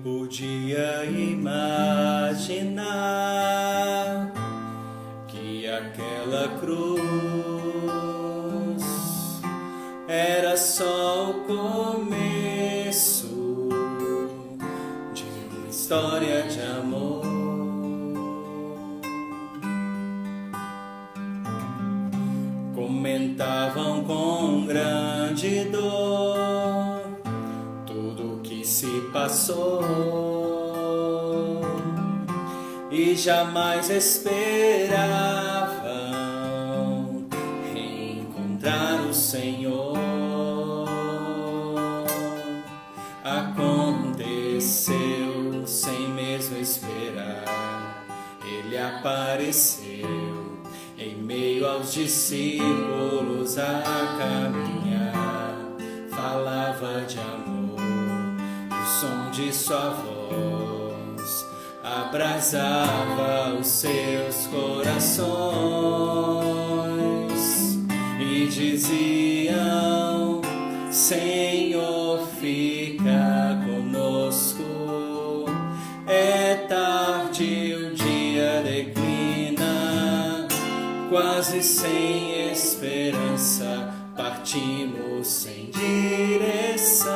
podia imaginar que aquela cruz era só o começo de uma história de amor? Comentavam com grande dor tudo que se passou e jamais esperavam encontrar o Senhor. Aconteceu sem mesmo esperar, Ele apareceu em meio aos discípulos a caminhar. Falava de amor, o som de sua voz abrasava os seus corações e diziam: Senhor, fica conosco. É tarde, o dia declina, quase sem esperança, partimos sem direção.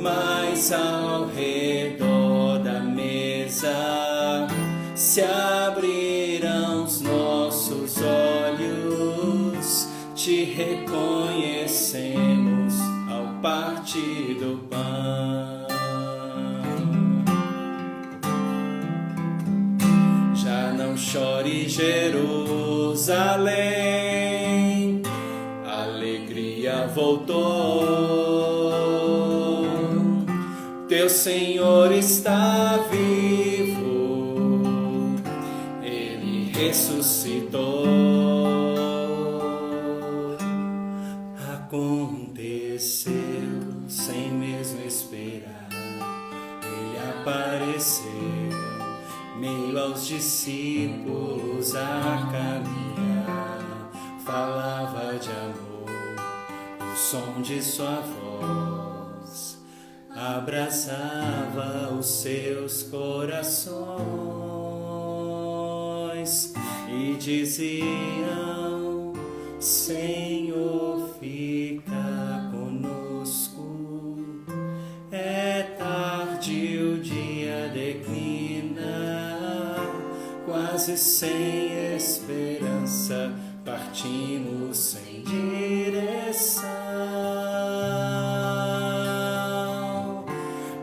Mas ao redor da mesa se abriram os nossos olhos, te reconhecemos ao partir do pão. Já não chore, Jerusalém, a alegria voltou. Teu Senhor está vivo, Ele ressuscitou. Aconteceu sem mesmo esperar, Ele apareceu meio aos discípulos a caminhar. Falava de amor, o som de sua voz abraçava os seus corações e diziam: Senhor, fica conosco. É tarde, o dia declina, quase sem esperança, partimos sem direção.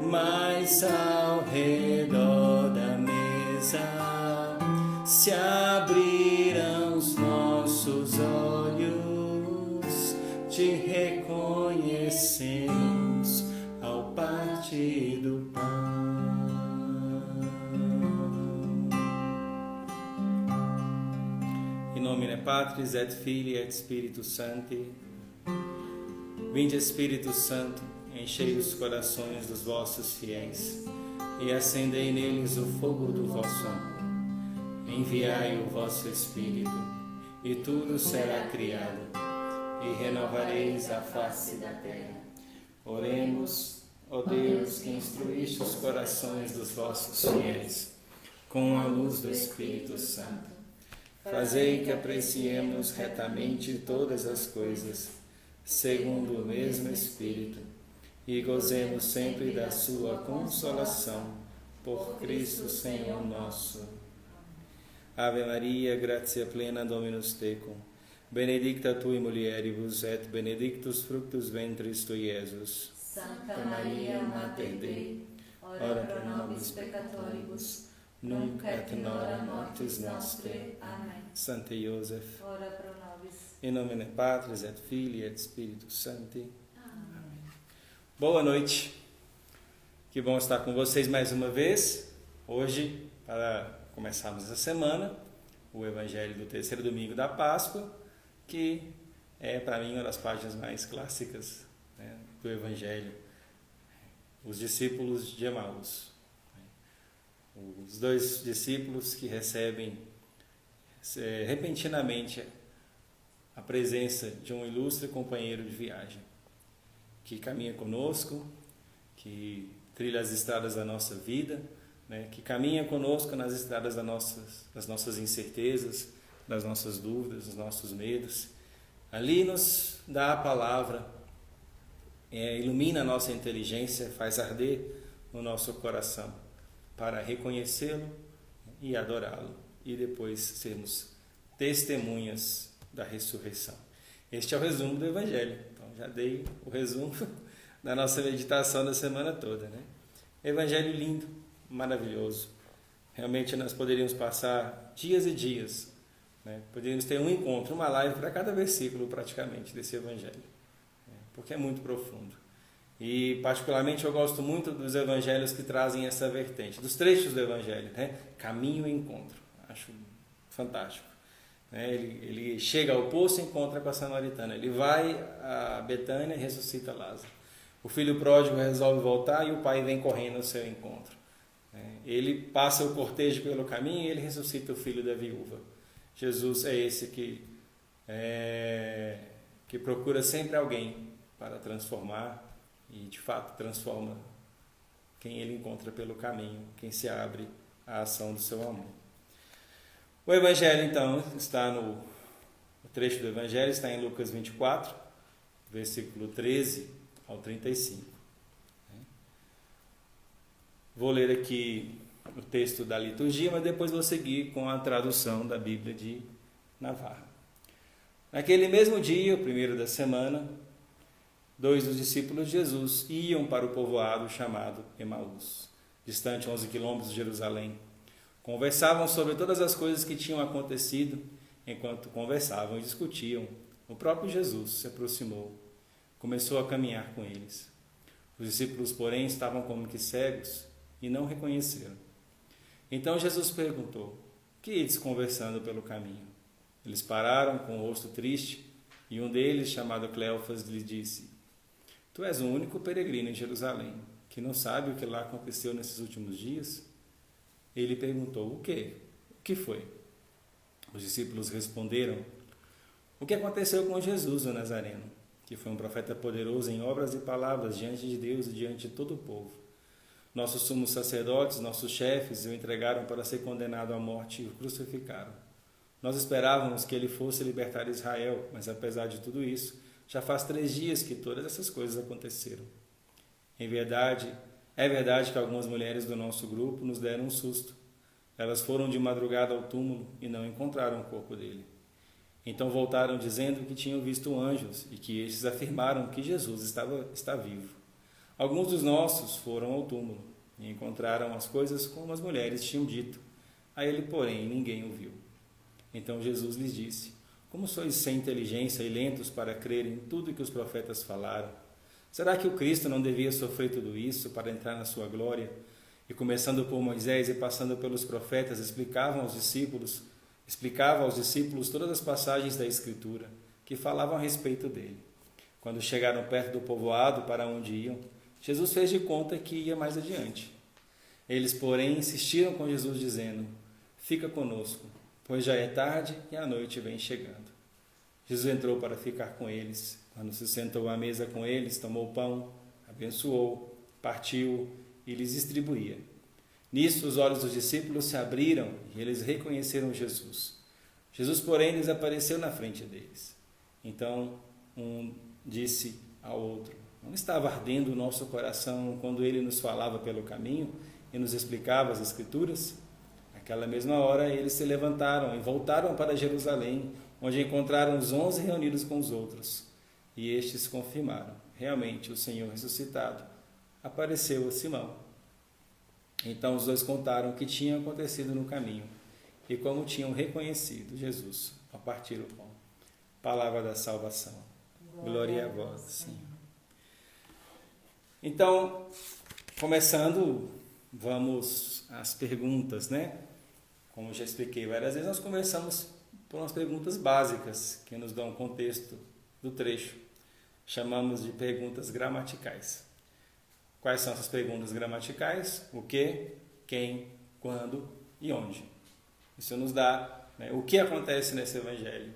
Mas ao redor da mesa se abriram os nossos olhos, te reconhecemos ao partir do pão. In nomine Patris et Filii et Spiritus Sancti. Vinde, Espírito Santo, enchei os corações dos vossos fiéis e acendei neles o fogo do vosso amor. Enviai o vosso Espírito, e tudo será criado, e renovareis a face da terra. Oremos, ó Deus, que instruíste os corações dos vossos fiéis com a luz do Espírito Santo. Fazei que apreciemos retamente todas as coisas, segundo o mesmo Espírito, e gozemos sempre da sua consolação, por Cristo Senhor nosso. Ave Maria, gratia plena, Dominus tecum, benedicta tui mulieribus, et benedictus fructus ventris tui, Iesus. Santa Maria, Mater Dei, ora pro nobis peccatoribus, nunc et in hora mortis nostre. Amém. Sancte Iosef, ora pro nobis. in nomine Patris et Filii et Spiritus Sancti. Amém. Boa noite. Que bom estar com vocês mais uma vez. Hoje, para começarmos essa semana, o Evangelho do terceiro domingo da Páscoa, que é para mim uma das páginas mais clássicas, né, do Evangelho. Os discípulos de Emaús. Os dois discípulos que recebem repentinamente a presença de um ilustre companheiro de viagem, que caminha conosco, que trilha as estradas da nossa vida, né, que caminha conosco nas estradas das nossas incertezas, das nossas dúvidas, dos nossos medos. Ali nos dá a palavra, ilumina a nossa inteligência, faz arder no nosso coração para reconhecê-lo e adorá-lo e depois sermos testemunhas da ressurreição. Este é o resumo do Evangelho. Então já dei o resumo da nossa meditação da semana toda, né? Evangelho lindo, maravilhoso. Realmente nós poderíamos passar dias e dias, né? Poderíamos ter um encontro, uma live para cada versículo praticamente desse Evangelho, porque é muito profundo. E particularmente eu gosto muito dos evangelhos que trazem essa vertente, dos trechos do Evangelho, né? Caminho e encontro, acho fantástico. Ele chega ao poço e encontra com a samaritana, ele vai a Betânia e ressuscita Lázaro. O filho pródigo resolve voltar e o pai vem correndo ao seu encontro. Ele passa o cortejo pelo caminho e ele ressuscita o filho da viúva. Jesus é esse que procura sempre alguém para transformar e de fato transforma quem ele encontra pelo caminho, quem se abre à ação do seu amor. O Evangelho então está o trecho do Evangelho está em Lucas 24, versículo 13 ao 35. Vou ler aqui o texto da liturgia, mas depois vou seguir com a tradução da Bíblia de Navarra. Naquele mesmo dia, o primeiro da semana, 2 dos discípulos de Jesus iam para o povoado chamado Emaús, distante 11 quilômetros de Jerusalém. Conversavam sobre todas as coisas que tinham acontecido. Enquanto conversavam e discutiam, o próprio Jesus se aproximou, começou a caminhar com eles. Os discípulos, porém, estavam como que cegos e não reconheceram. Então Jesus perguntou: que ides conversando pelo caminho? Eles pararam com o rosto triste e um deles, chamado Cleofas, lhe disse: tu és o único peregrino em Jerusalém que não sabe o que lá aconteceu nesses últimos dias? Ele perguntou: o quê? O que foi? Os discípulos responderam: o que aconteceu com Jesus, o Nazareno, que foi um profeta poderoso em obras e palavras diante de Deus e diante de todo o povo. Nossos sumos sacerdotes, nossos chefes, o entregaram para ser condenado à morte e o crucificaram. Nós esperávamos que ele fosse libertar Israel, mas apesar de tudo isso, já faz 3 dias que todas essas coisas aconteceram. É verdade que algumas mulheres do nosso grupo nos deram um susto. Elas foram de madrugada ao túmulo e não encontraram o corpo dele. Então voltaram dizendo que tinham visto anjos e que estes afirmaram que Jesus está vivo. Alguns dos nossos foram ao túmulo e encontraram as coisas como as mulheres tinham dito. A ele, porém, ninguém o viu. Então Jesus lhes disse: como sois sem inteligência e lentos para crer em tudo que os profetas falaram? Será que o Cristo não devia sofrer tudo isso para entrar na sua glória? E começando por Moisés e passando pelos profetas, explicava aos discípulos todas as passagens da Escritura que falavam a respeito dele. Quando chegaram perto do povoado para onde iam, Jesus fez de conta que ia mais adiante. Eles, porém, insistiram com Jesus, dizendo: fica conosco, pois já é tarde e a noite vem chegando. Jesus entrou para ficar com eles. Quando se sentou à mesa com eles, tomou o pão, abençoou, partiu e lhes distribuía. Nisso os olhos dos discípulos se abriram e eles reconheceram Jesus. Jesus, porém, lhes apareceu na frente deles. Então um disse ao outro: não estava ardendo o nosso coração quando ele nos falava pelo caminho e nos explicava as Escrituras? Naquela mesma hora eles se levantaram e voltaram para Jerusalém, onde encontraram os 11 reunidos com os outros. E estes confirmaram: realmente o Senhor ressuscitado apareceu a Simão. Então os dois contaram o que tinha acontecido no caminho e como tinham reconhecido Jesus ao partir o pão. Palavra da salvação. Glória a vós, Senhor. Então, começando, vamos às perguntas, né? Como já expliquei várias vezes, nós começamos por umas perguntas básicas que nos dão contexto do trecho. Chamamos de perguntas gramaticais. Quais são essas perguntas gramaticais? O que, quem, quando e onde. Isso nos dá, né, o que acontece nesse evangelho,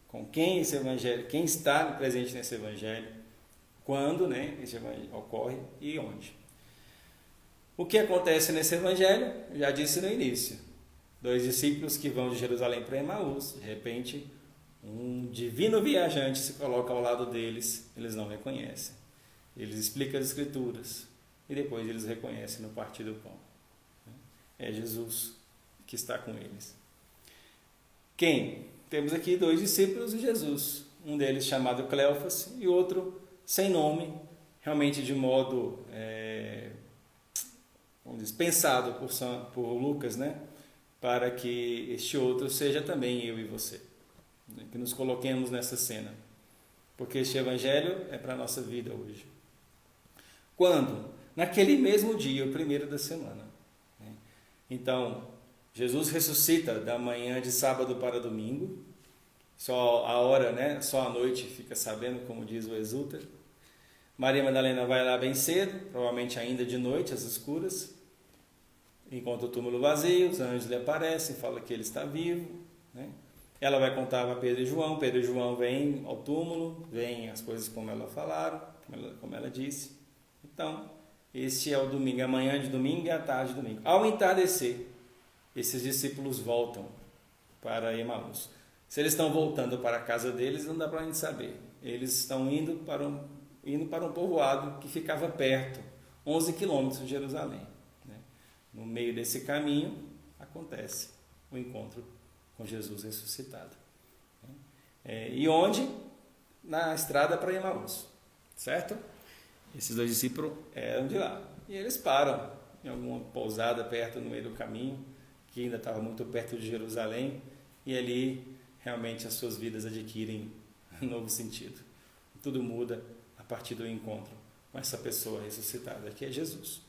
com quem esse evangelho, quem está presente nesse evangelho, quando, né, esse evangelho ocorre e onde. O que acontece nesse evangelho? Já disse no início. 2 discípulos que vão de Jerusalém para Emaús, de repente, um divino viajante se coloca ao lado deles, eles não reconhecem. Eles explicam as Escrituras e depois eles reconhecem no partir do pão. É Jesus que está com eles. Quem? Temos aqui 2 discípulos de Jesus. Um deles chamado Cleofas e outro sem nome, realmente de modo vamos dizer, pensado por Lucas, né? Para que este outro seja também eu e você. Que nos coloquemos nessa cena. Porque este evangelho é para a nossa vida hoje. Quando? Naquele mesmo dia, o primeiro da semana. Então, Jesus ressuscita da manhã de sábado para domingo. Só a hora, né? Só a noite fica sabendo, como diz o Exulta. Maria Madalena vai lá bem cedo, provavelmente ainda de noite, às escuras. Encontra o túmulo vazio, os anjos lhe aparecem, falam que ele está vivo. Né? Ela vai contar para Pedro e João. Pedro e João vêm ao túmulo, veem as coisas como ela falaram, como ela disse. Então, este é o domingo, a manhã de domingo e a tarde de domingo. Ao entardecer, esses discípulos voltam para Emaús. Se eles estão voltando para a casa deles, não dá para a gente saber. Eles estão indo para um povoado que ficava perto, 11 quilômetros de Jerusalém. Né? No meio desse caminho, acontece o encontro com Jesus ressuscitado. E onde? Na estrada para Emaús. Certo? Esses 2 discípulos eram de lá. E eles param em alguma pousada perto, no meio do caminho, que ainda estava muito perto de Jerusalém, e ali realmente as suas vidas adquirem um novo sentido. Tudo muda a partir do encontro com essa pessoa ressuscitada, que é Jesus.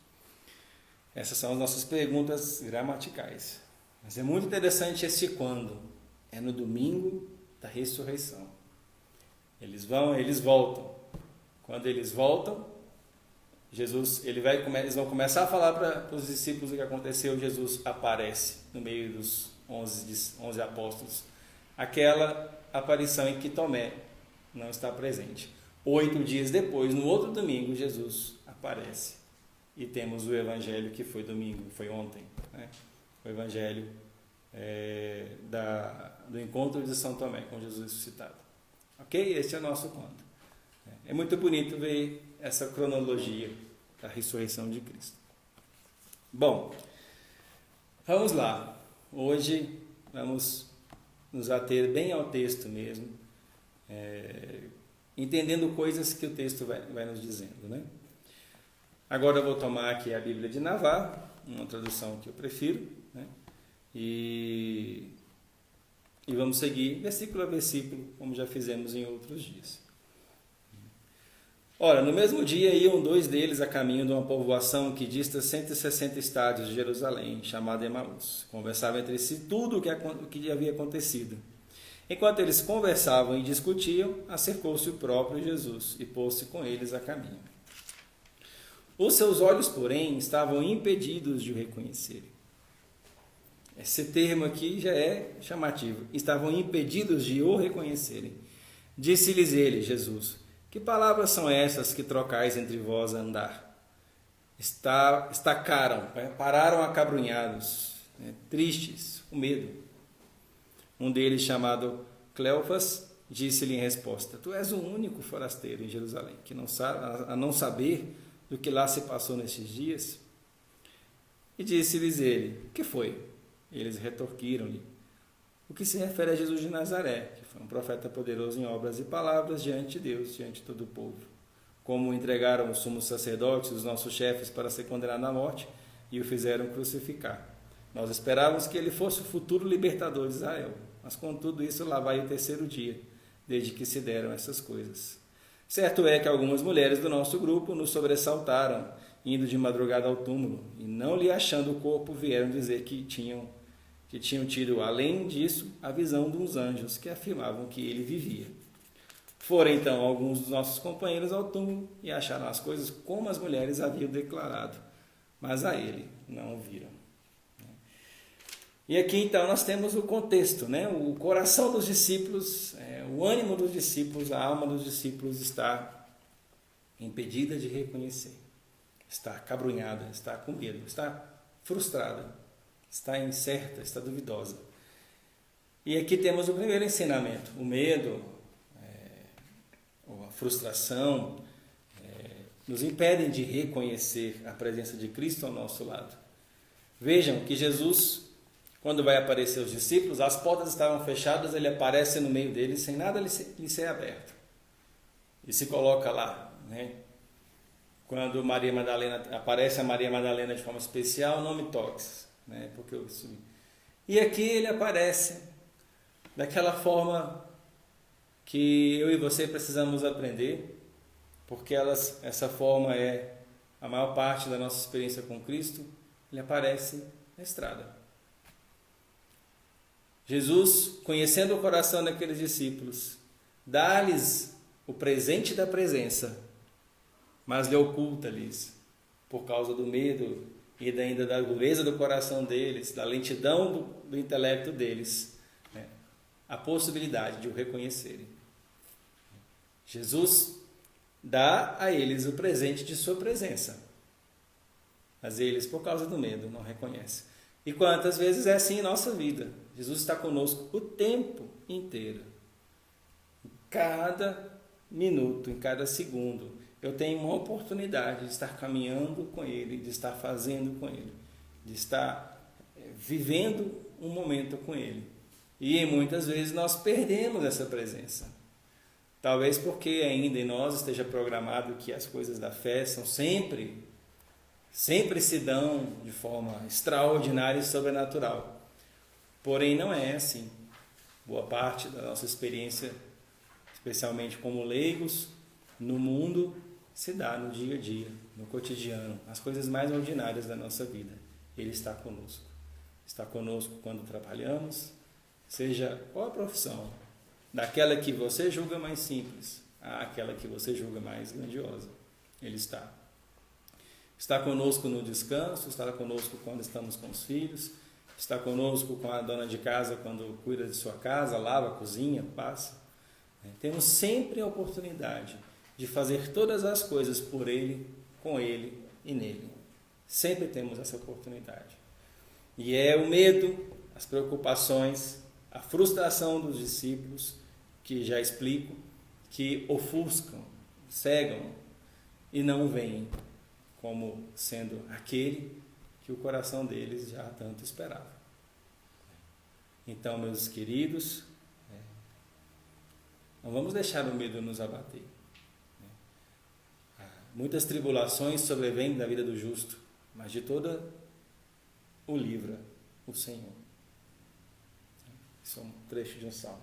Essas são as nossas perguntas gramaticais. Mas é muito interessante esse quando. É no domingo da ressurreição. Eles voltam. Quando eles voltam, eles vão começar a falar para os discípulos o que aconteceu. Jesus aparece no meio dos 11 apóstolos. Aquela aparição em que Tomé não está presente. 8 dias depois, no outro domingo, Jesus aparece. E temos o evangelho que foi domingo, foi ontem. Né? O evangelho do encontro de São Tomé com Jesus ressuscitado. Ok? Este é o nosso conto. É muito bonito ver essa cronologia da ressurreição de Cristo. Bom, vamos lá. Hoje vamos nos ater bem ao texto mesmo, entendendo coisas que o texto vai nos dizendo. Né? Agora eu vou tomar aqui a Bíblia de Navarro, uma tradução que eu prefiro, né? E vamos seguir versículo a versículo, como já fizemos em outros dias. Ora, no mesmo dia iam 2 deles a caminho de uma povoação que dista 160 estádios de Jerusalém, chamada Emaús. Conversavam entre si tudo o que havia acontecido. Enquanto eles conversavam e discutiam, acercou-se o próprio Jesus e pôs-se com eles a caminho. Os seus olhos, porém, estavam impedidos de o reconhecerem. Esse termo aqui já é chamativo. Estavam impedidos de o reconhecerem. Disse-lhes ele, Jesus: que palavras são essas que trocais entre vós a andar? Estacaram, pararam acabrunhados, tristes, com medo. Um deles, chamado Cleofas, disse-lhe em resposta: tu és o único forasteiro em Jerusalém que não saber do que lá se passou nestes dias? E disse-lhes ele: que foi? Eles retorquiram-lhe: o que se refere a Jesus de Nazaré, que foi um profeta poderoso em obras e palavras diante de Deus, diante de todo o povo. Como o entregaram os sumos sacerdotes, os nossos chefes, para ser condenado à morte, e o fizeram crucificar. Nós esperávamos que ele fosse o futuro libertador de Israel, mas contudo isso lá vai o 3º dia, desde que se deram essas coisas. Certo é que algumas mulheres do nosso grupo nos sobressaltaram, indo de madrugada ao túmulo, e não lhe achando o corpo, vieram dizer que tinham tido, além disso, a visão de uns anjos que afirmavam que ele vivia. Foram então alguns dos nossos companheiros ao túmulo e acharam as coisas como as mulheres haviam declarado, mas a ele não o viram. E aqui então nós temos o contexto, né? O coração dos discípulos, o ânimo dos discípulos, a alma dos discípulos está impedida de reconhecer, está acabrunhada, está com medo, está frustrada, está incerta, está duvidosa. E aqui temos o primeiro ensinamento: o medo, ou a frustração, nos impedem de reconhecer a presença de Cristo ao nosso lado. Vejam que Jesus, quando vai aparecer aos discípulos, as portas estavam fechadas, ele aparece no meio deles sem nada lhe ser aberto. E se coloca lá, né? Quando Maria Madalena aparece, a Maria Madalena de forma especial, não me toques, né? Porque eu subi. E aqui ele aparece daquela forma que eu e você precisamos aprender, porque essa forma é a maior parte da nossa experiência com Cristo. Ele aparece na estrada. Jesus, conhecendo o coração daqueles discípulos, dá-lhes o presente da presença, mas lhe oculta-lhes, por causa do medo e ainda da dureza do coração deles, da lentidão do intelecto deles, né, a possibilidade de o reconhecerem. Jesus dá a eles o presente de sua presença, mas eles, por causa do medo, não reconhecem. E quantas vezes é assim em nossa vida? Jesus está conosco o tempo inteiro. Em cada minuto, em cada segundo, eu tenho uma oportunidade de estar caminhando com Ele, de estar fazendo com Ele, de estar vivendo um momento com Ele. E muitas vezes nós perdemos essa presença. Talvez porque ainda em nós esteja programado que as coisas da fé são sempre se dão de forma extraordinária e sobrenatural. Porém, não é assim. Boa parte da nossa experiência, especialmente como leigos, no mundo, se dá no dia a dia, no cotidiano, as coisas mais ordinárias da nossa vida. Ele está conosco. Está conosco quando trabalhamos, seja qual a profissão, daquela que você julga mais simples àquela que você julga mais grandiosa. Ele está. Está conosco no descanso, está conosco quando estamos com os filhos, está conosco com a dona de casa quando cuida de sua casa, lava, cozinha, passa. Temos sempre a oportunidade de fazer todas as coisas por Ele, com Ele e nele. Sempre temos essa oportunidade. E é o medo, as preocupações, a frustração dos discípulos, que já explico, que ofuscam, cegam e não veem como sendo aquele que o coração deles já tanto esperava. Então, meus queridos, não vamos deixar o medo nos abater. Muitas tribulações sobrevêm da vida do justo, mas de toda o livra o Senhor. Isso é um trecho de um salmo.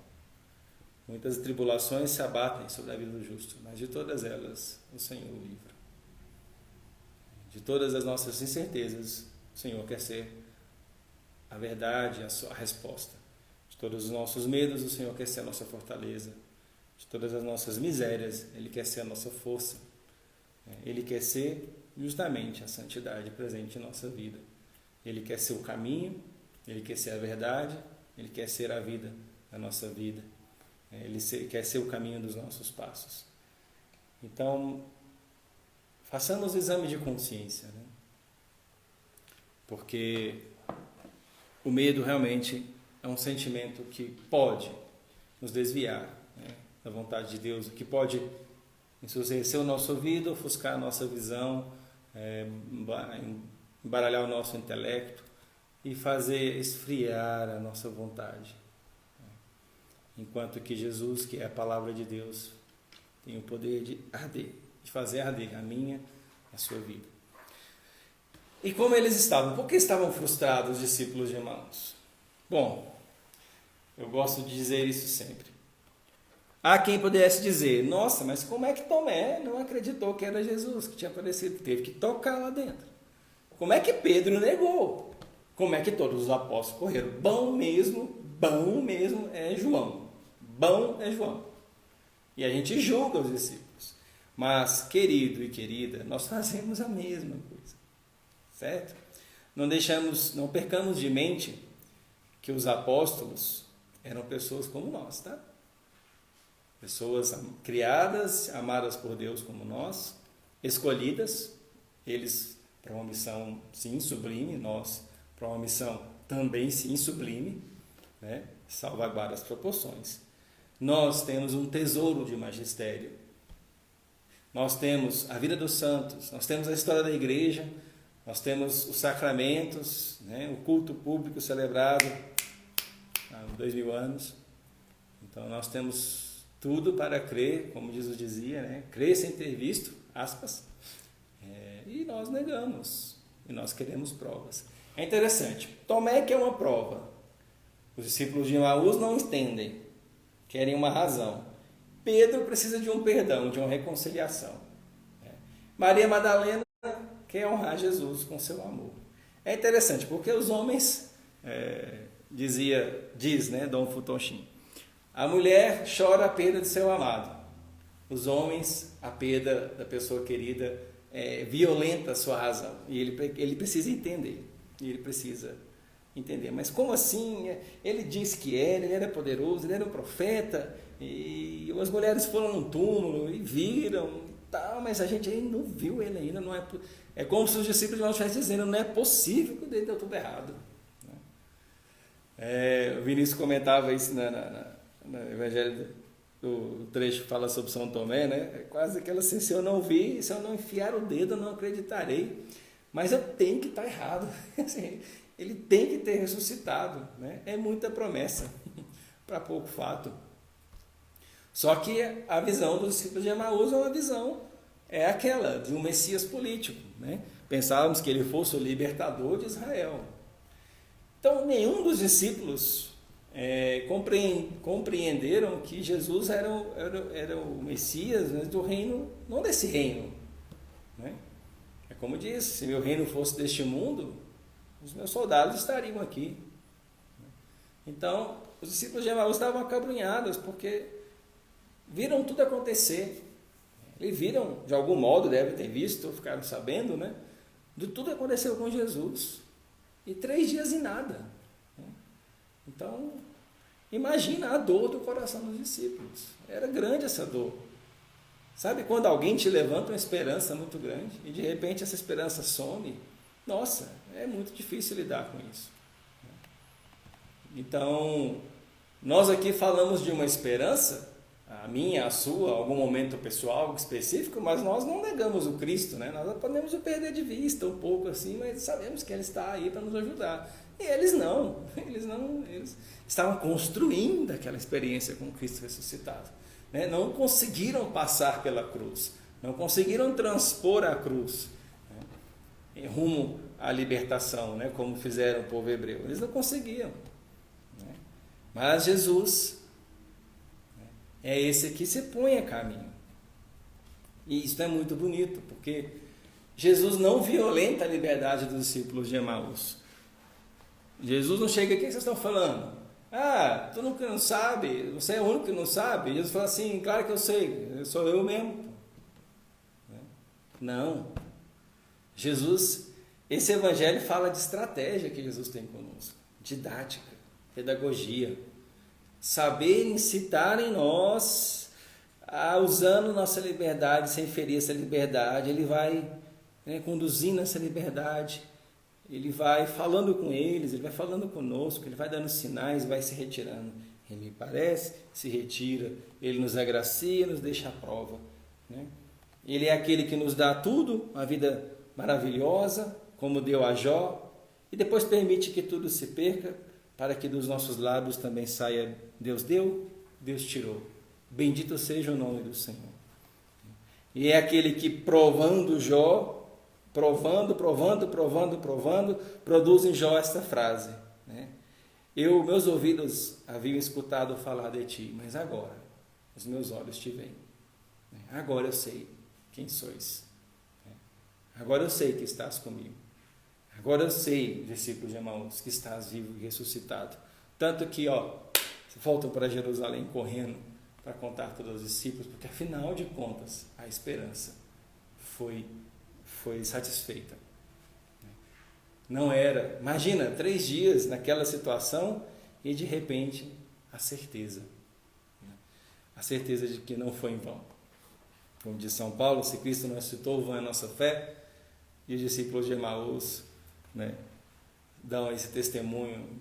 Muitas tribulações se abatem sobre a vida do justo, mas de todas elas o Senhor o livra. De todas as nossas incertezas, o Senhor quer ser a verdade, a resposta. De todos os nossos medos, o Senhor quer ser a nossa fortaleza. De todas as nossas misérias, Ele quer ser a nossa força. Ele quer ser justamente a santidade presente em nossa vida. Ele quer ser o caminho, Ele quer ser a verdade, Ele quer ser a vida da nossa vida. Ele quer ser o caminho dos nossos passos. Então, façamos o exame de consciência, né? Porque o medo realmente é um sentimento que pode nos desviar, né, da vontade de Deus, que pode ensurdecer o nosso ouvido, ofuscar a nossa visão, embaralhar o nosso intelecto e fazer esfriar a nossa vontade. Enquanto que Jesus, que é a palavra de Deus, tem o poder de arder, de fazer arder a minha, a sua vida. E como eles estavam? Por que estavam frustrados os discípulos de Emaús? Bom, eu gosto de dizer isso sempre. Há quem pudesse dizer, nossa, mas como é que Tomé não acreditou que era Jesus que tinha aparecido? Teve que tocar lá dentro. Como é que Pedro negou? Como é que todos os apóstolos correram? Bom mesmo é João. Bom é João. E a gente julga os discípulos. Mas, querido e querida, nós fazemos a mesma coisa. Certo? Não percamos de mente que os apóstolos eram pessoas como nós, tá? Pessoas criadas, amadas por Deus como nós, escolhidas, eles para uma missão sim sublime, nós para uma missão também sim sublime, né? Salvaguarda as proporções. Nós temos um tesouro de magistério, nós temos a vida dos santos, nós temos a história da igreja, nós temos os sacramentos, né? O culto público celebrado há 2000 anos. Então nós temos tudo para crer, como Jesus dizia, né? Crer sem ter visto, aspas, e nós negamos, e nós queremos provas. É interessante, Tomé quer uma prova, os discípulos de Emaús não entendem, querem uma razão. Pedro precisa de um perdão, de uma reconciliação. Maria Madalena quer honrar Jesus com seu amor. É interessante, porque os homens, diz, né, Dom Futoshim, a mulher chora a perda de seu amado. Os homens, a perda da pessoa querida, violenta a sua razão. E ele precisa entender. Mas como assim? Ele disse que ele era poderoso, ele era um profeta, e as mulheres foram num túmulo e viram, tal, mas a gente ainda não viu ele ainda. Não é como se os discípulos de nós estivessem dizendo, não é possível que ele deu tudo errado. O Vinícius comentava isso no Evangelho do trecho que fala sobre São Tomé, né? É quase aquela assim, se eu não vi, se eu não enfiar o dedo, eu não acreditarei. Mas eu tenho que estar errado. Assim, ele tem que ter ressuscitado, né? É muita promessa para pouco fato. Só que a visão dos discípulos de Emaús é uma visão, aquela de um Messias político, né? Pensávamos que ele fosse o libertador de Israel. Então, nenhum dos discípulos compreenderam que Jesus era o Messias, mas do reino, não desse reino, né? É como disse, se meu reino fosse deste mundo, os meus soldados estariam aqui. Então, os discípulos de Emaús estavam acabrunhados, porque viram tudo acontecer. Eles viram, de algum modo, devem ter visto, ficaram sabendo, né, de tudo que aconteceu com Jesus. E 3 dias e nada. Então, imagina a dor do coração dos discípulos. Era grande essa dor. Sabe quando alguém te levanta uma esperança muito grande e de repente essa esperança some? Nossa, é muito difícil lidar com isso. Então, nós aqui falamos de uma esperança, a minha, a sua, algum momento pessoal específico, mas nós não negamos o Cristo, né? Nós podemos o perder de vista um pouco assim, mas sabemos que Ele está aí para nos ajudar. E eles estavam construindo aquela experiência com Cristo ressuscitado, né? Não conseguiram passar pela cruz, não conseguiram transpor a cruz, né, em rumo à libertação, né, como fizeram o povo hebreu. Eles não conseguiam, né? Mas Jesus, né, é esse que se põe a caminho. E isso é muito bonito, porque Jesus não violenta a liberdade dos discípulos de Emaús. Jesus não chega aqui, o que vocês estão falando? Ah, tu não sabe, você é o único que não sabe. Jesus fala assim, claro que eu sei, sou eu mesmo. Não. Jesus, esse evangelho fala de estratégia que Jesus tem conosco, didática, pedagogia, saber incitar em nós, usando nossa liberdade, sem ferir essa liberdade. Ele vai, né, conduzindo essa liberdade. Ele vai falando com eles, ele vai falando conosco, ele vai dando sinais, vai se retirando. Ele me parece, se retira, ele nos agracia, nos deixa à prova, né? Ele é aquele que nos dá tudo, uma vida maravilhosa, como deu a Jó, e depois permite que tudo se perca, para que dos nossos lábios também saia Deus deu, Deus tirou. Bendito seja o nome do Senhor. E é aquele que provando Jó, provando, produz em Jó esta frase, né? Meus ouvidos haviam escutado falar de ti, mas agora os meus olhos te veem. Agora eu sei quem sois. Agora eu sei que estás comigo. Agora eu sei, discípulos de Emaús, que estás vivo e ressuscitado. Tanto que, voltam para Jerusalém correndo para contar tudo aos discípulos, porque afinal de contas, a esperança foi satisfeita. Não era, imagina, 3 dias naquela situação e de repente a certeza de que não foi em vão. Como diz São Paulo, se Cristo não ressuscitou, vã é a nossa fé. E os discípulos de Emaús, né, dão esse testemunho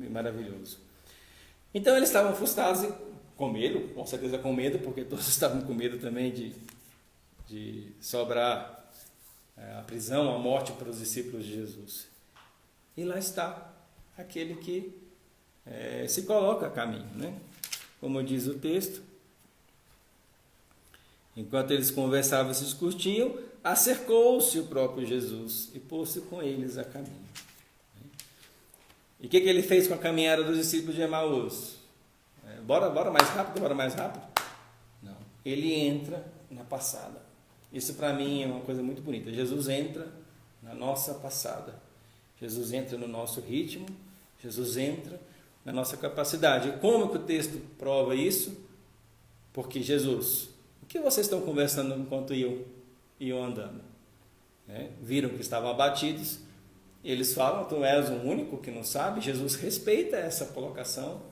maravilhoso. Então eles estavam frustrados e com medo, com certeza com medo, porque todos estavam com medo também de sobrar a prisão, a morte para os discípulos de Jesus. E lá está aquele que se coloca a caminho, né? Como diz o texto, enquanto eles conversavam e se discutiam, acercou-se o próprio Jesus e pôs-se com eles a caminho. E o que ele fez com a caminhada dos discípulos de Emaús? Bora mais rápido? Não. Ele entra na passada. Isso para mim é uma coisa muito bonita. Jesus entra na nossa passada. Jesus entra no nosso ritmo. Jesus entra na nossa capacidade. E como que o texto prova isso? Porque Jesus, o que vocês estão conversando enquanto iam andando? Viram que estavam abatidos. Eles falam, tu és o único que não sabe. Jesus respeita essa colocação.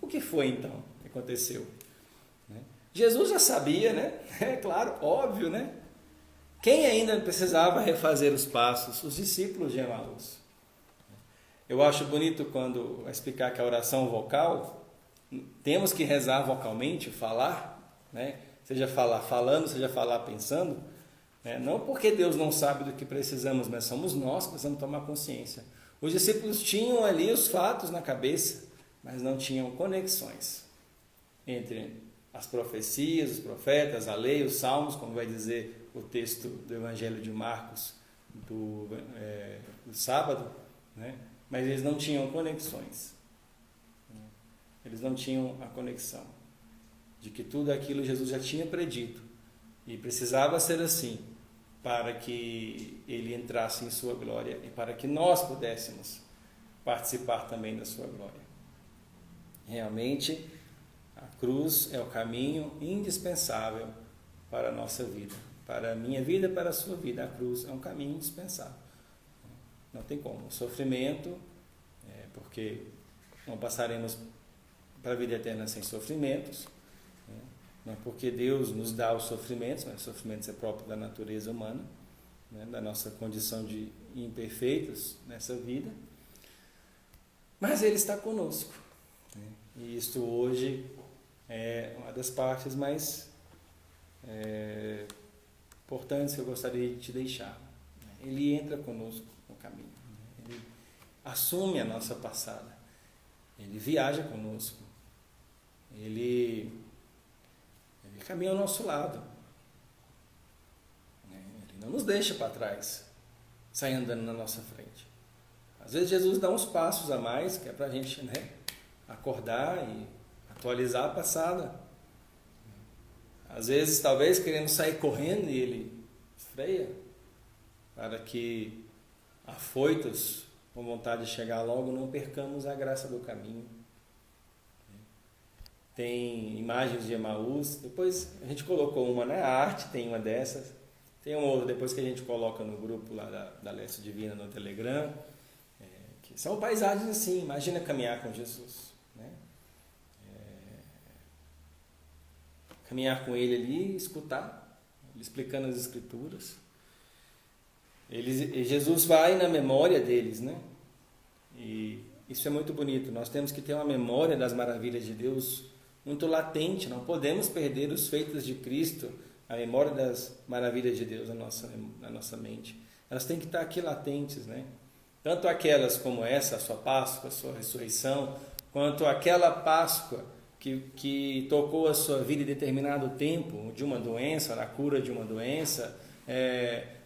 O que foi então que aconteceu? Jesus já sabia, né? É claro, óbvio, né? Quem ainda precisava refazer os passos? Os discípulos de Emaús. Eu acho bonito quando vai explicar que a oração vocal, temos que rezar vocalmente, falar, né? Seja falar falando, seja falar pensando, né? Não porque Deus não sabe do que precisamos, mas somos nós que precisamos tomar consciência. Os discípulos tinham ali os fatos na cabeça, mas não tinham conexões entre as profecias, os profetas, a lei, os salmos, como vai dizer o texto do Evangelho de Marcos do sábado, né? Mas eles não tinham conexões. Eles não tinham a conexão de que tudo aquilo Jesus já tinha predito e precisava ser assim para que ele entrasse em sua glória e para que nós pudéssemos participar também da sua glória. Realmente, a cruz é o caminho indispensável para a nossa vida. Para a minha vida, para a sua vida, a cruz é um caminho indispensável. Não tem como. O sofrimento, porque não passaremos para a vida eterna sem sofrimentos. Não é porque Deus nos dá os sofrimentos, mas os sofrimentos é próprio da natureza humana, né, da nossa condição de imperfeitos nessa vida. Mas Ele está conosco. E isto hoje é uma das partes mais importantes que eu gostaria de te deixar. Ele entra conosco no caminho. Ele assume a nossa passada. Ele viaja conosco. Ele caminha ao nosso lado. Ele não nos deixa para trás, sai andando na nossa frente. Às vezes Jesus dá uns passos a mais, que é para a gente, acordar e atualizar a passada. Às vezes, talvez, querendo sair correndo e Ele freia, para que, afoitos, com vontade de chegar logo, não percamos a graça do caminho. Tem imagens de Emaús, depois a gente colocou uma, né? A arte tem uma dessas, tem uma outra depois que a gente coloca no grupo lá da Leste Divina no Telegram, que são paisagens assim, imagina caminhar com Jesus, né? Caminhar com Ele ali, escutar, Ele explicando as Escrituras. Jesus vai na memória deles, né? E isso é muito bonito, nós temos que ter uma memória das maravilhas de Deus muito latente, não podemos perder os feitos de Cristo, a memória das maravilhas de Deus na nossa mente. Elas têm que estar aqui latentes, né? Tanto aquelas como essa, a sua Páscoa, a sua ressurreição, quanto aquela Páscoa que tocou a sua vida em determinado tempo, de uma doença, na cura de uma doença,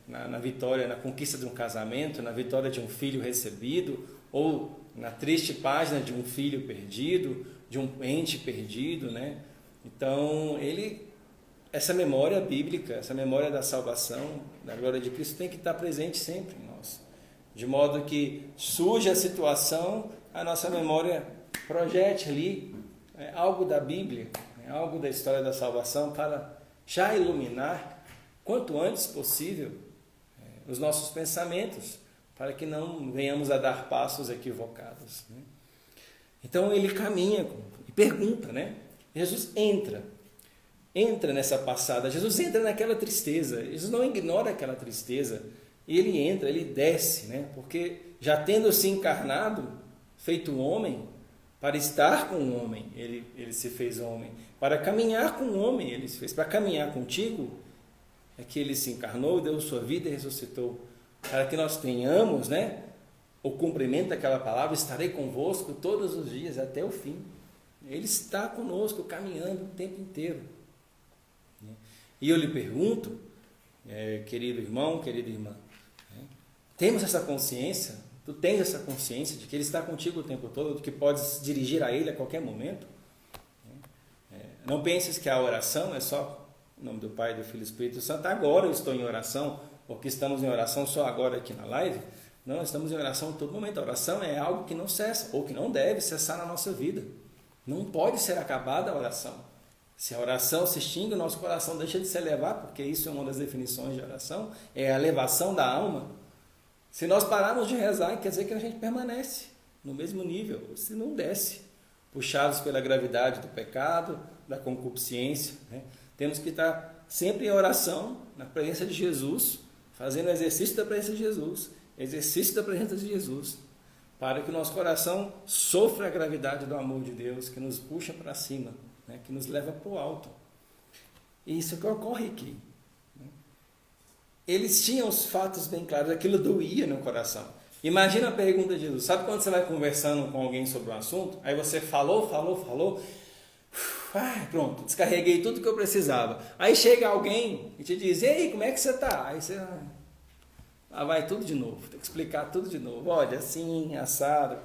na vitória, na conquista de um casamento, na vitória de um filho recebido, ou na triste página de um filho perdido, de um ente perdido, né? Então, essa memória bíblica, essa memória da salvação, da glória de Cristo, tem que estar presente sempre em nós. De modo que surge a situação, a nossa memória projete ali algo da Bíblia, algo da história da salvação, para já iluminar, quanto antes possível, os nossos pensamentos, para que não venhamos a dar passos equivocados, né? Então ele caminha e pergunta, né? Jesus entra. entra nessa passada, Jesus entra naquela tristeza, Jesus não ignora aquela tristeza, e ele entra, ele desce, né? Porque já tendo se encarnado, feito homem, para estar com o homem, ele se fez homem, para caminhar com o homem, ele se fez, para caminhar contigo, é que ele se encarnou, deu sua vida e ressuscitou, para que nós tenhamos, né, o cumprimento daquela palavra, estarei convosco todos os dias até o fim. Ele está conosco, caminhando o tempo inteiro. E eu lhe pergunto, querido irmão, querida irmã, temos essa consciência? Tu tens essa consciência de que Ele está contigo o tempo todo, de que podes se dirigir a Ele a qualquer momento? Não penses que a oração é só em nome do Pai, do Filho e do Espírito Santo. Agora eu estou em oração, porque estamos em oração só agora aqui na live. Não, estamos em oração em todo momento. A oração é algo que não cessa, ou que não deve cessar na nossa vida. Não pode ser acabada a oração. Se a oração se extingue, o nosso coração deixa de se elevar, porque isso é uma das definições de oração, é a elevação da alma. Se nós pararmos de rezar, quer dizer que a gente permanece no mesmo nível, se não desce, puxados pela gravidade do pecado, da concupiscência, né? Temos que estar sempre em oração, na presença de Jesus, fazendo exercício da presença de Jesus, exercício da presença de Jesus, para que o nosso coração sofra a gravidade do amor de Deus, que nos puxa para cima, né? Que nos leva para o alto. E isso que ocorre aqui. Eles tinham os fatos bem claros, aquilo doía no coração. Imagina a pergunta de Jesus. Sabe quando você vai conversando com alguém sobre um assunto, aí você falou, pronto, descarreguei tudo que eu precisava. Aí chega alguém e te diz, ei, como é que você está? Aí você vai tudo de novo, tem que explicar tudo de novo. Olha, assim, assado.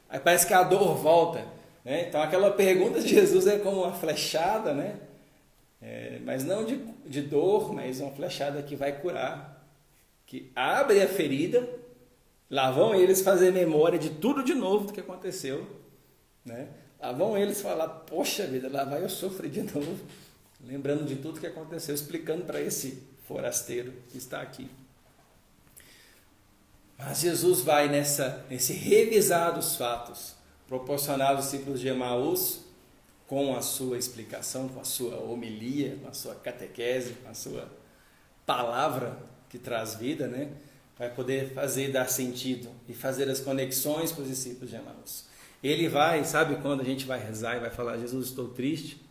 Aí parece que a dor volta, né? Então aquela pergunta de Jesus é como uma flechada, né? Mas não de dor, mas uma flechada que vai curar, que abre a ferida. Lá vão eles fazer memória de tudo de novo do que aconteceu, né? Lá vão eles falar, poxa vida, lá vai eu sofrer de novo, lembrando de tudo que aconteceu, explicando para esse forasteiro que está aqui. Mas Jesus vai nesse revisar dos fatos, proporcionar aos discípulos de Emaús, com a sua explicação, com a sua homilia, com a sua catequese, com a sua palavra que traz vida, né? Vai poder dar sentido e fazer as conexões com os discípulos de Emaús. Ele vai, sabe quando a gente vai rezar e vai falar, Jesus, estou triste,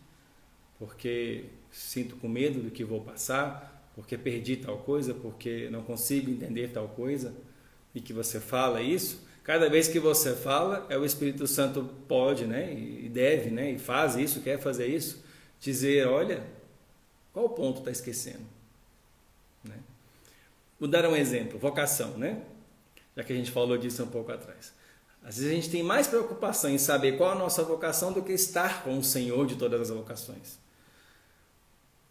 porque sinto com medo do que vou passar, porque perdi tal coisa, porque não consigo entender tal coisa, e que você fala isso, cada vez que você fala, o Espírito Santo pode, né, e deve, né, e faz isso, quer fazer isso, dizer, olha, qual ponto está esquecendo? Né? Vou dar um exemplo, vocação, né? Já que a gente falou disso um pouco atrás. Às vezes a gente tem mais preocupação em saber qual a nossa vocação do que estar com o Senhor de todas as vocações.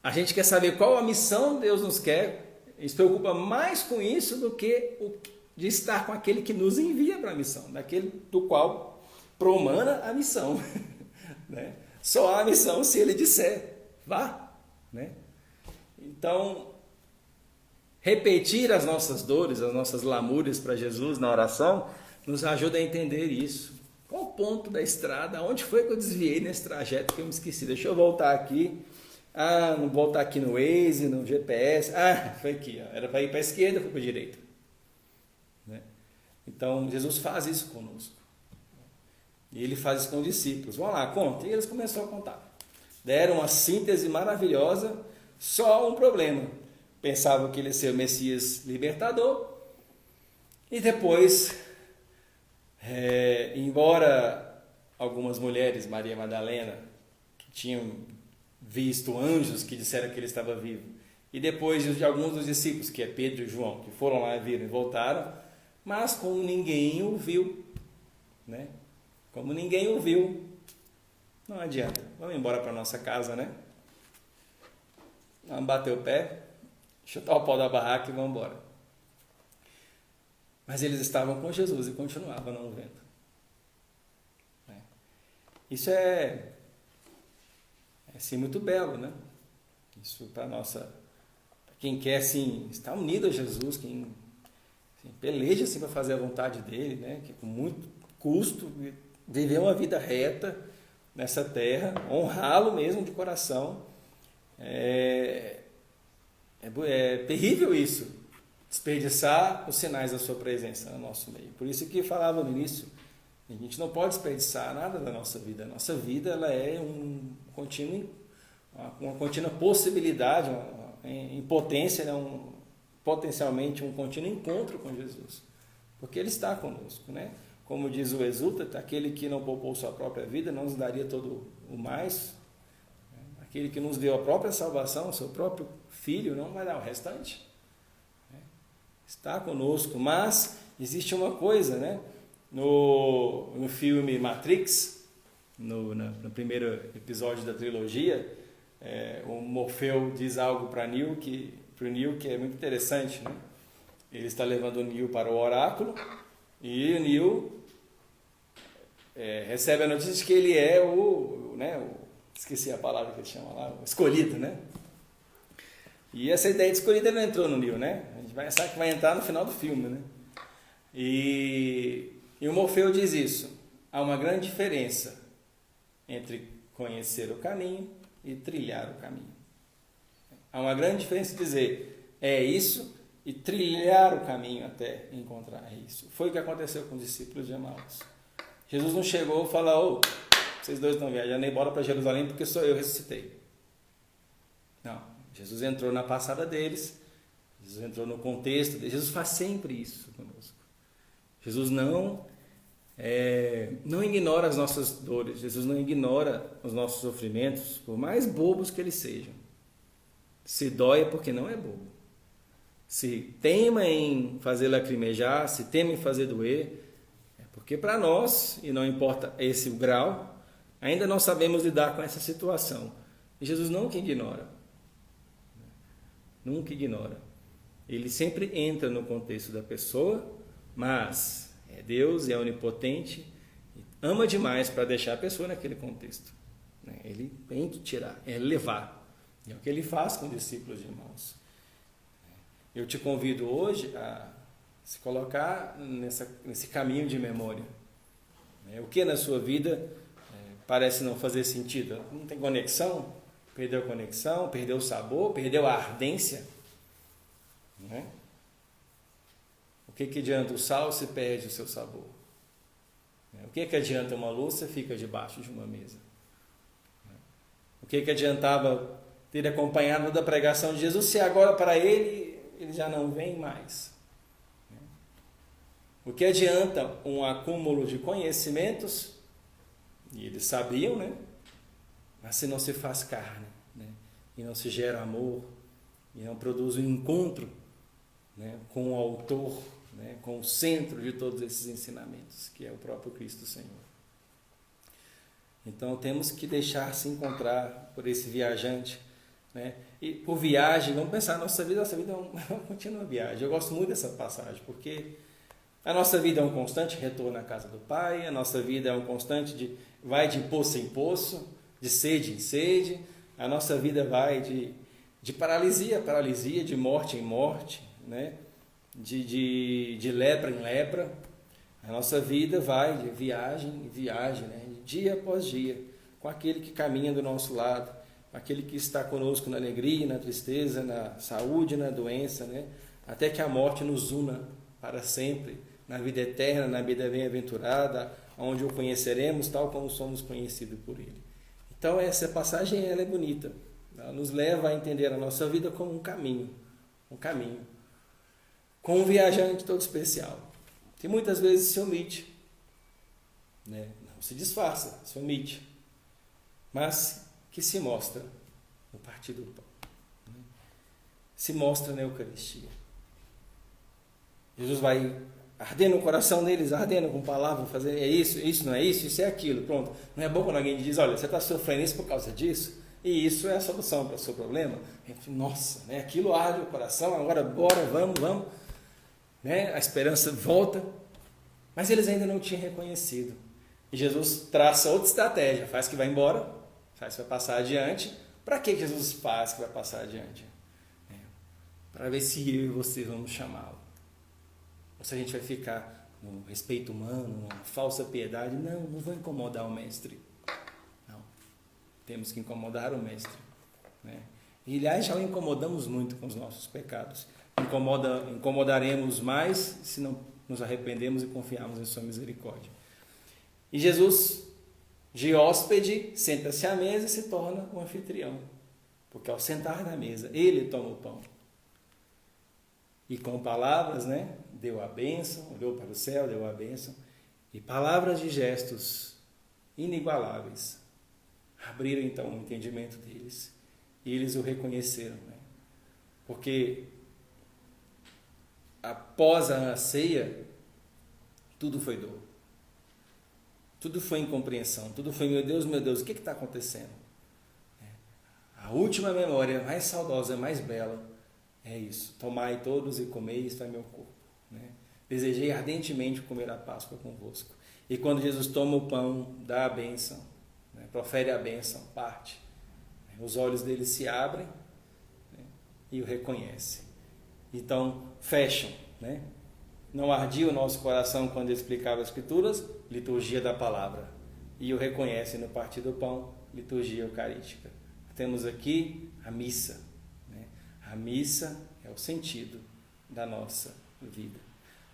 A gente quer saber qual a missão Deus nos quer, a gente se preocupa mais com isso do que de estar com aquele que nos envia para a missão, daquele do qual promana a missão. Né? Só há a missão se ele disser, vá. Né? Então, repetir as nossas dores, as nossas lamúrias para Jesus na oração, nos ajuda a entender isso. Qual o ponto da estrada? Onde foi que eu desviei nesse trajeto que eu me esqueci? Deixa eu voltar aqui. Não voltar aqui no Waze, no GPS. Foi aqui. Era para ir para a esquerda, foi para a direita. Né? Então, Jesus faz isso conosco. E Ele faz isso com os discípulos. Vamos lá, conta. E eles começaram a contar. Deram uma síntese maravilhosa, só um problema. Pensavam que ele ia ser o Messias libertador. E depois, embora algumas mulheres, Maria Madalena, que tinham visto anjos que disseram que ele estava vivo, e depois de alguns dos discípulos, que é Pedro e João, que foram lá, viram e voltaram, mas como ninguém o viu, né? Como ninguém o viu, não adianta, vamos embora para nossa casa, né? Vamos bater o pé, chutar o pau da barraca e vamos embora. Mas eles estavam com Jesus e continuavam não o vendo. Isso é assim, muito belo, né? Isso para quem quer assim, estar unido a Jesus, quem assim, peleja assim, para fazer a vontade dele, né? Que com muito custo viver uma vida reta nessa terra, honrá-lo mesmo de coração, É terrível isso, desperdiçar os sinais da sua presença no nosso meio. Por isso que falava no início, a gente não pode desperdiçar nada da nossa vida. A nossa vida ela é uma contínua possibilidade, em potência, potencialmente um contínuo encontro com Jesus. Porque Ele está conosco, né? Como diz o Exulta, aquele que não poupou sua própria vida não nos daria todo o mais. Aquele que nos deu a própria salvação, seu próprio Filho, não vai dar o restante. Está conosco, mas existe uma coisa, né? No filme Matrix, no primeiro episódio da trilogia, o Morfeu diz algo para Neo que é muito interessante, né? Ele está levando o Neo para o oráculo e o Neo recebe a notícia de que ele é esqueci a palavra que ele chama lá, o escolhido, né? E essa ideia de escolhido não entrou no Neo, né? A gente vai pensar que vai entrar no final do filme, né? E o Morfeu diz isso. Há uma grande diferença entre conhecer o caminho e trilhar o caminho. Há uma grande diferença dizer é isso e trilhar o caminho até encontrar isso. Foi o que aconteceu com os discípulos de Emaús. Jesus não chegou e falou: vocês dois estão viajando, nem bora para Jerusalém porque sou eu ressuscitei. Não. Jesus entrou na passada deles, Jesus entrou no contexto deles. Jesus faz sempre isso conosco. Jesus não ignora as nossas dores, Jesus não ignora os nossos sofrimentos, por mais bobos que eles sejam. Se dói é porque não é bobo. Se teima em fazer lacrimejar, se teima em fazer doer, é porque para nós, e não importa o grau, ainda não sabemos lidar com essa situação. E Jesus nunca ignora. Nunca ignora. Ele sempre entra no contexto da pessoa, mas é Deus, é onipotente, ama demais para deixar a pessoa naquele contexto. Ele tem que tirar, levar. É o que ele faz com os discípulos de Emaús. Eu te convido hoje a se colocar nesse caminho de memória. O que na sua vida parece não fazer sentido? Não tem conexão? Perdeu a conexão, perdeu o sabor, perdeu a ardência. Né? O que adianta o sal se perde o seu sabor? O que adianta uma louça fica debaixo de uma mesa? O que adiantava ter acompanhado da pregação de Jesus se agora para ele já não vem mais? O que adianta um acúmulo de conhecimentos? E eles sabiam, né? Mas se não se faz carne, né? E não se gera amor, e não produz um encontro, né, com o autor, né, com o centro de todos esses ensinamentos, que é o próprio Cristo Senhor. Então temos que deixar se encontrar por esse viajante, né? E por viagem, vamos pensar, nossa vida é uma contínua viagem. Eu gosto muito dessa passagem, porque a nossa vida é um constante retorno à casa do Pai, a nossa vida é um constante vai de poço em poço, de sede em sede, a nossa vida vai de paralisia a paralisia, de morte em morte, né? de lepra em lepra. A nossa vida vai de viagem em viagem, né? Dia após dia, com aquele que caminha do nosso lado, com aquele que está conosco na alegria, na tristeza, na saúde, na doença, né? Até que a morte nos una para sempre, na vida eterna, na vida bem-aventurada, onde o conheceremos tal como somos conhecidos por Ele. Então essa passagem ela é bonita, ela nos leva a entender a nossa vida como um caminho, com um viajante todo especial, que muitas vezes se omite, né? Não se disfarça, se omite, mas que se mostra no partir do pão, né? Se mostra na Eucaristia. Jesus vai ardendo no coração deles, ardendo com palavras, fazendo isso não é isso é aquilo, pronto. Não é bom quando alguém diz, olha, você está sofrendo isso por causa disso, e isso é a solução para o seu problema. Nossa, né? Aquilo arde o coração, agora bora, vamos, né? A esperança volta, mas eles ainda não tinham reconhecido. E Jesus traça outra estratégia, faz que vai embora, faz que vai passar adiante. Para que Jesus faz que vai passar adiante? Para ver se eu e você vamos chamá-lo. Ou se a gente vai ficar no respeito humano, na falsa piedade. Não vou incomodar o mestre. Não. Temos que incomodar o mestre, né? E, aliás, já o incomodamos muito com os nossos pecados. Incomodaremos mais se não nos arrependemos e confiarmos em sua misericórdia. E Jesus, de hóspede, senta-se à mesa e se torna um anfitrião. Porque ao sentar na mesa, ele toma o pão. E com palavras, né, deu a bênção, olhou para o céu, deu a bênção. E palavras de gestos inigualáveis abriram então o entendimento deles. E eles o reconheceram. Né? Porque após a ceia, tudo foi dor. Tudo foi incompreensão. Tudo foi, meu Deus, o que está acontecendo? A última memória mais saudosa, mais bela, é isso. Tomai todos e comei, isto é meu corpo. Né? Desejei ardentemente comer a Páscoa convosco. E quando Jesus toma o pão, dá a bênção, né? Profere a bênção, parte. Os olhos dele se abrem, né? E o reconhecem. Então, fecham. Né? Não ardia o nosso coração quando ele explicava as Escrituras, liturgia da palavra. E o reconhecem no partir do pão, liturgia eucarística. Temos aqui a missa. Né? A missa é o sentido da nossa vida.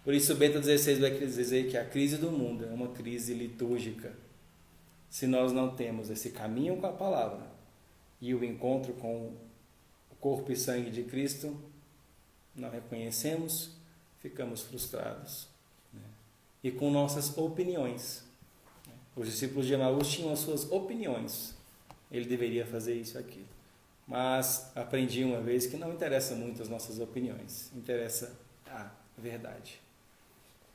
Por isso Bento XVI vai dizer que a crise do mundo é uma crise litúrgica. Se nós não temos esse caminho com a palavra e o encontro com o corpo e sangue de Cristo, não reconhecemos, ficamos frustrados. Né? E com nossas opiniões. Os discípulos de Emaús tinham as suas opiniões. Ele deveria fazer isso e aquilo. Mas aprendi uma vez que não interessa muito as nossas opiniões, interessa a verdade.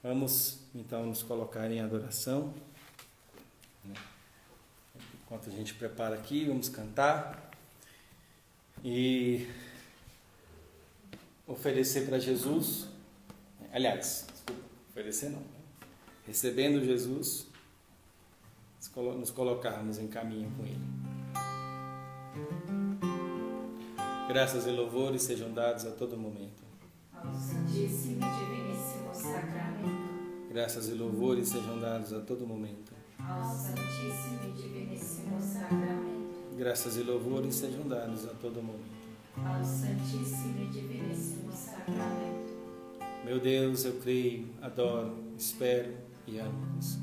Vamos então nos colocar em adoração. Enquanto a gente prepara aqui, vamos cantar e oferecer para Jesus, aliás, desculpa, oferecer não, recebendo Jesus, nos colocarmos em caminho com Ele. Graças e louvores sejam dados a todo momento ao Santíssimo e Diviníssimo Sacramento. Graças e louvores sejam dados a todo momento ao Santíssimo e Diviníssimo Sacramento. Graças e louvores sejam dados a todo momento ao Santíssimo e Diviníssimo Sacramento. Meu Deus, eu creio, adoro, espero e amo-vos.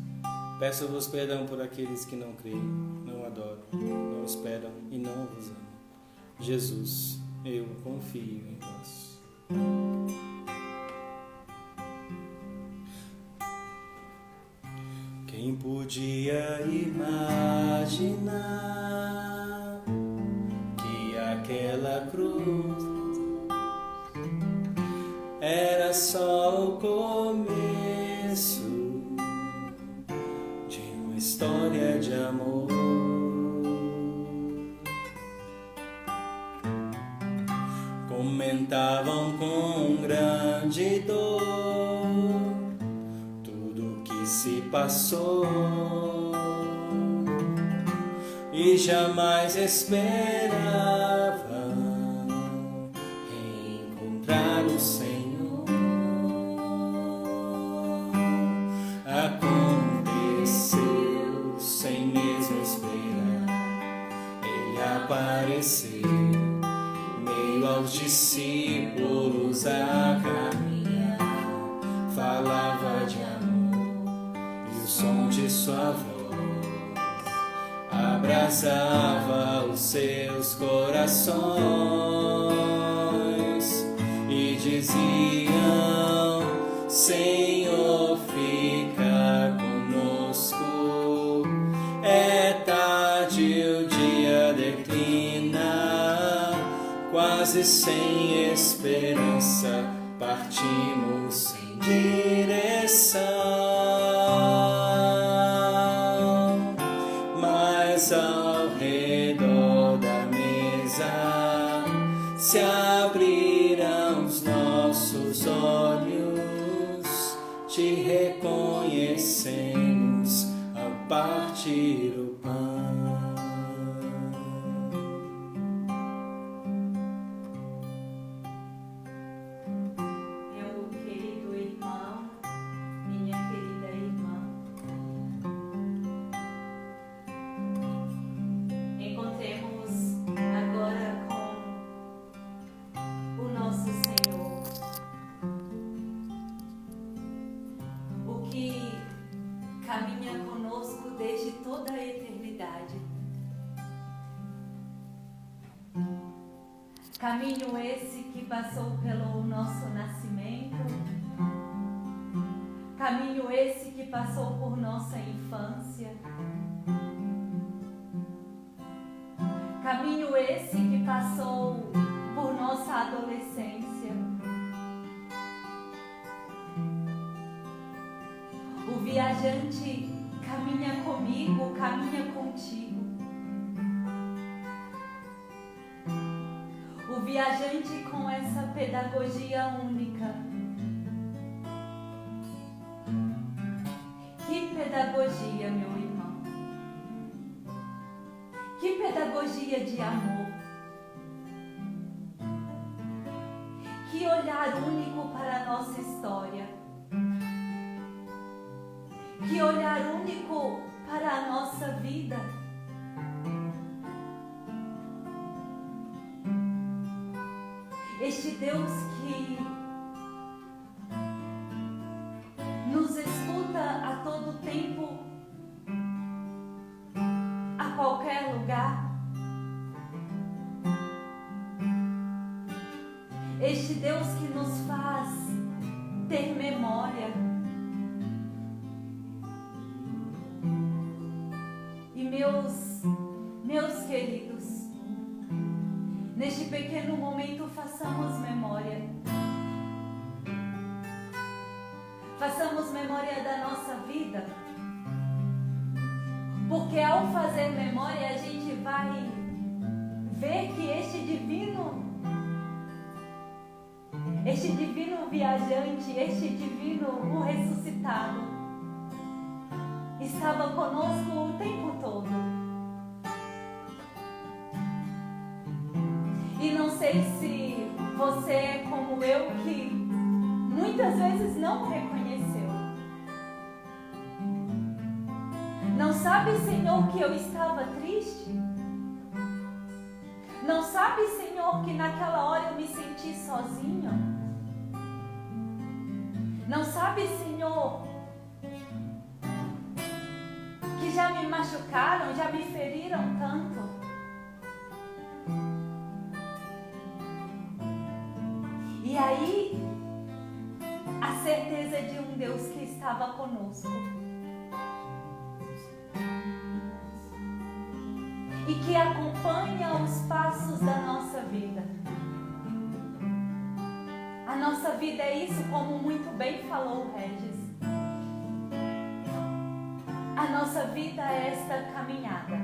Peço-vos perdão por aqueles que não creem, não adoram, não esperam e não vos amam. Jesus, eu confio em vós. Quem podia imaginar que aquela cruz era só o começo de uma história de amor? Comentavam com grande dor tudo que se passou e jamais esperavam encontrar o Senhor. Aconteceu sem mesmo esperar, Ele apareceu meio aos discípulos a caminhar, falava de amor e o som de sua voz abrasava os seus corações e diziam: Senhor, fica conosco, é tarde, o dia declina, quase sem esperança, partimos sem direção. Mas ao redor da mesa se abriram os nossos olhos, te reconhecemos ao partir o pão. Caminho esse que passou pelo nosso nascimento, caminho esse que passou por nossa infância, caminho esse que passou por nossa adolescência. O viajante caminha comigo, caminha contigo. O viajante com essa pedagogia única. Que pedagogia, meu irmão. Que pedagogia de amor. Que olhar único para a nossa história. Que olhar único para a nossa vida. Este Deus que nos escuta a todo tempo, a qualquer lugar. Este Deus que nos faz ter memória. E meus queridos, neste pequeno momento façamos memória. Façamos memória da nossa vida. Porque ao fazer memória a gente vai ver que este divino viajante, este divino, o ressuscitado, estava conosco o tempo todo. E não sei se você é como eu, que muitas vezes não o reconheceu. Não sabe, Senhor, que eu estava triste? Não sabe, Senhor, que naquela hora eu me senti sozinho? Não sabe, Senhor, que já me machucaram, já me feriram tanto? E aí, a certeza de um Deus que estava conosco. E que acompanha os passos da nossa vida. A nossa vida é isso, como muito bem falou o Regis. A nossa vida é esta caminhada.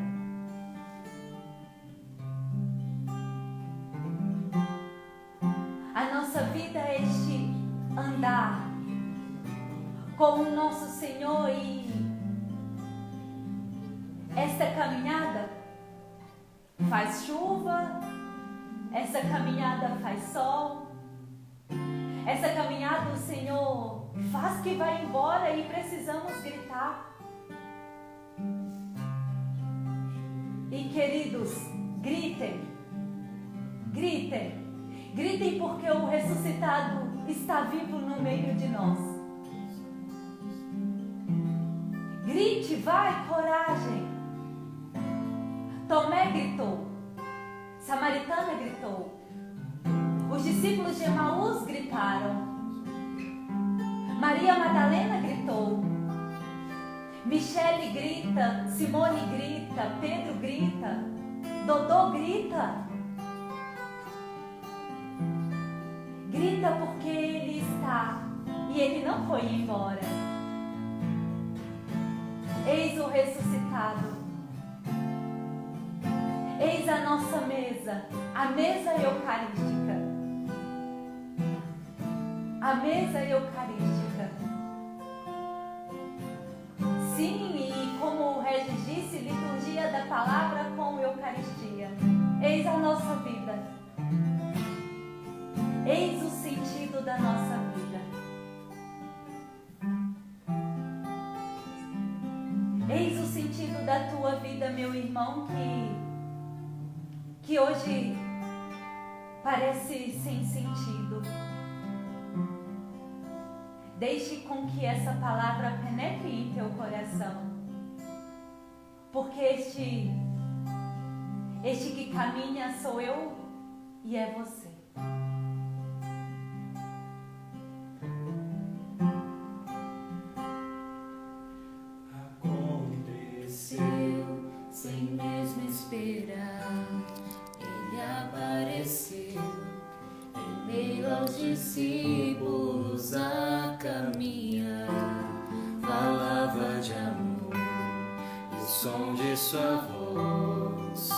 A nossa vida é este andar com o nosso Senhor, e esta caminhada faz chuva, essa caminhada faz sol, essa caminhada o Senhor faz que vai embora e precisamos gritar. E queridos, gritem, gritem, gritem, porque o ressuscitado está vivo no meio de nós. Grite, vai, coragem. Tomé gritou, Samaritana gritou, os discípulos de Emaús gritaram, Maria Madalena gritou, Michele grita, Simone grita, Pedro grita, Dodô grita. Grita porque Ele está e Ele não foi embora. Eis o ressuscitado. Eis a nossa mesa, a mesa eucarística. A mesa eucarística. Sim, e como o Regis disse, liturgia da palavra com Eucaristia. Eis a nossa vida. Eis o sentido da nossa vida. Eis o sentido da tua vida, meu irmão, que hoje parece sem sentido. Deixe com que essa palavra penetre em teu coração, porque este que caminha sou eu, e é você. Aconteceu sem mesmo esperar, ele apareceu em meio aos discípulos a caminhar. Falava de amor e o som de sua voz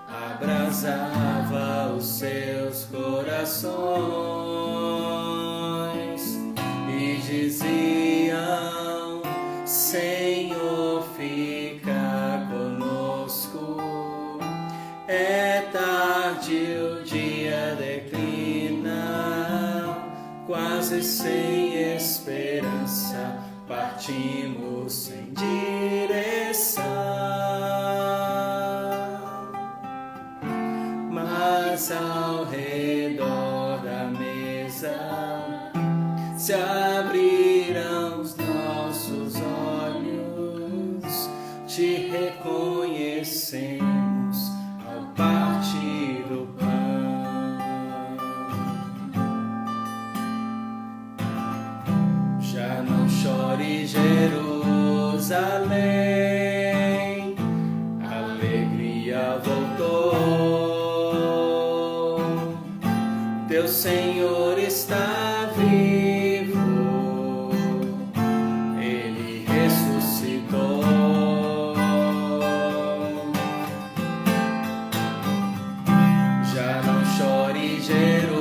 abrasava os seus corações e diziam: Senhor, fica conosco. É tarde, o dia declina, quase sem esperança, partimos sem direção. Mas ao redor da mesa se abriram os nossos olhos, te reconhecemos ao partir do pão. Já não chore, Jerusalém, a alegria voltou, teu Senhor está vivo, ele ressuscitou. Já não chore, Jerusalém,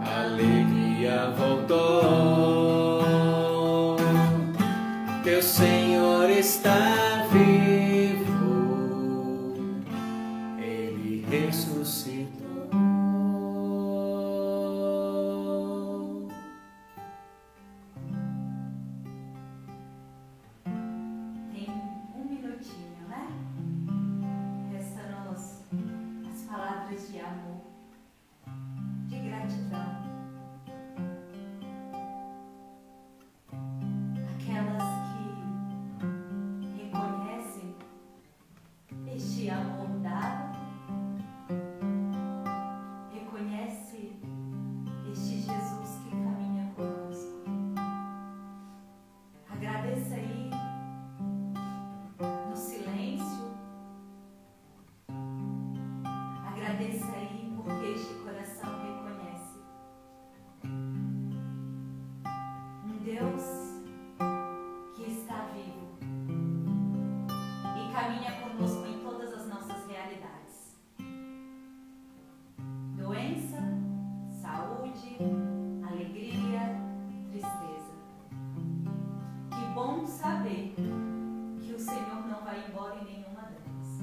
a alegria voltou, teu Senhor está vivo, ele ressuscitou. Tem um minutinho, né? Resta-nos as palavras de amor, de gratidão. Aquelas que reconhecem este amor dado, reconhece este Jesus que caminha conosco. Agradeça aí no silêncio. Agradeça aí porque este coração reconhece um Deus que está vivo e caminha conosco em todas as nossas realidades. Doença, saúde, alegria, tristeza. Que bom saber que o Senhor não vai embora em nenhuma delas.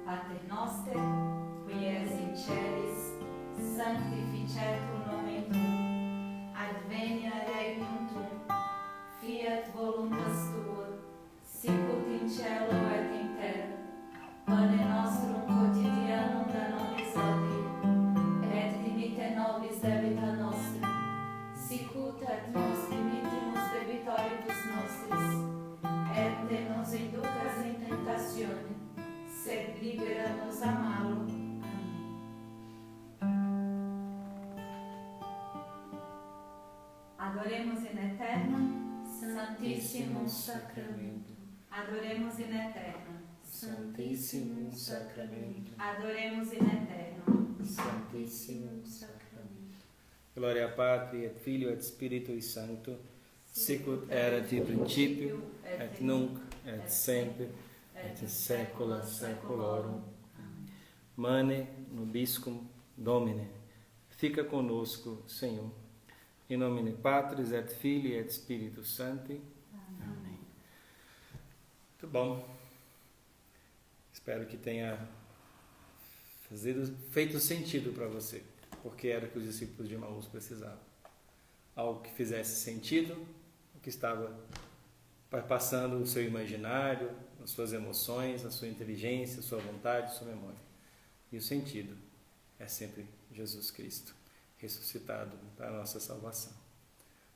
Pater noster, qui eres in celis, sanctificetur nomen tuum, advenia regnum tuum, fiat voluntas tua, sicut in cielo et in terra. Pane nostrum quotidianum da nobis hodie, et dimitte nobis debita nostra, sicut et nos dimittimus debitoribus nostris, et ne nos inducas in tentatione, sed libera-nos a malo. Amém. Adoremos in eterno, Santissimum Sacramento. Adoremos in eterno, Santíssimo Sacramento, adoremos in eterno. Santíssimo Sacramento. Gloria Patri et Filio et Spiritui Sancto, sicut erat in principio et nunc et semper et in saecula saeculorum. Mane nobiscum Domine, fica conosco, Senhor. Em nomine Patris et Filii et Spiritus Sancti. Amém. Muito bom. Espero que tenha feito sentido para você, porque era o que os discípulos de Emaús precisavam. Algo que fizesse sentido, o que estava passando o seu imaginário, as suas emoções, a sua inteligência, a sua vontade, a sua memória. E o sentido é sempre Jesus Cristo, ressuscitado para a nossa salvação.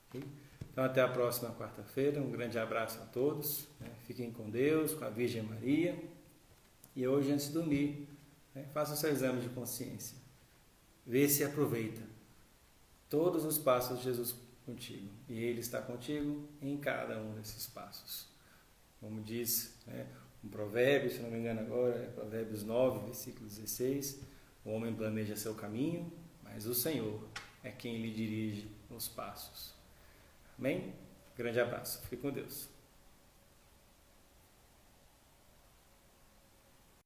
Okay? Então, até a próxima quarta-feira. Um grande abraço a todos. Fiquem com Deus, com a Virgem Maria. E hoje, antes de dormir, faça o seu exame de consciência. Vê se aproveita todos os passos de Jesus contigo. E Ele está contigo em cada um desses passos. Como diz um provérbio, se não me engano agora, é Provérbios 9, versículo 16. O homem planeja seu caminho, mas o Senhor é quem lhe dirige os passos. Amém? Grande abraço. Fique com Deus.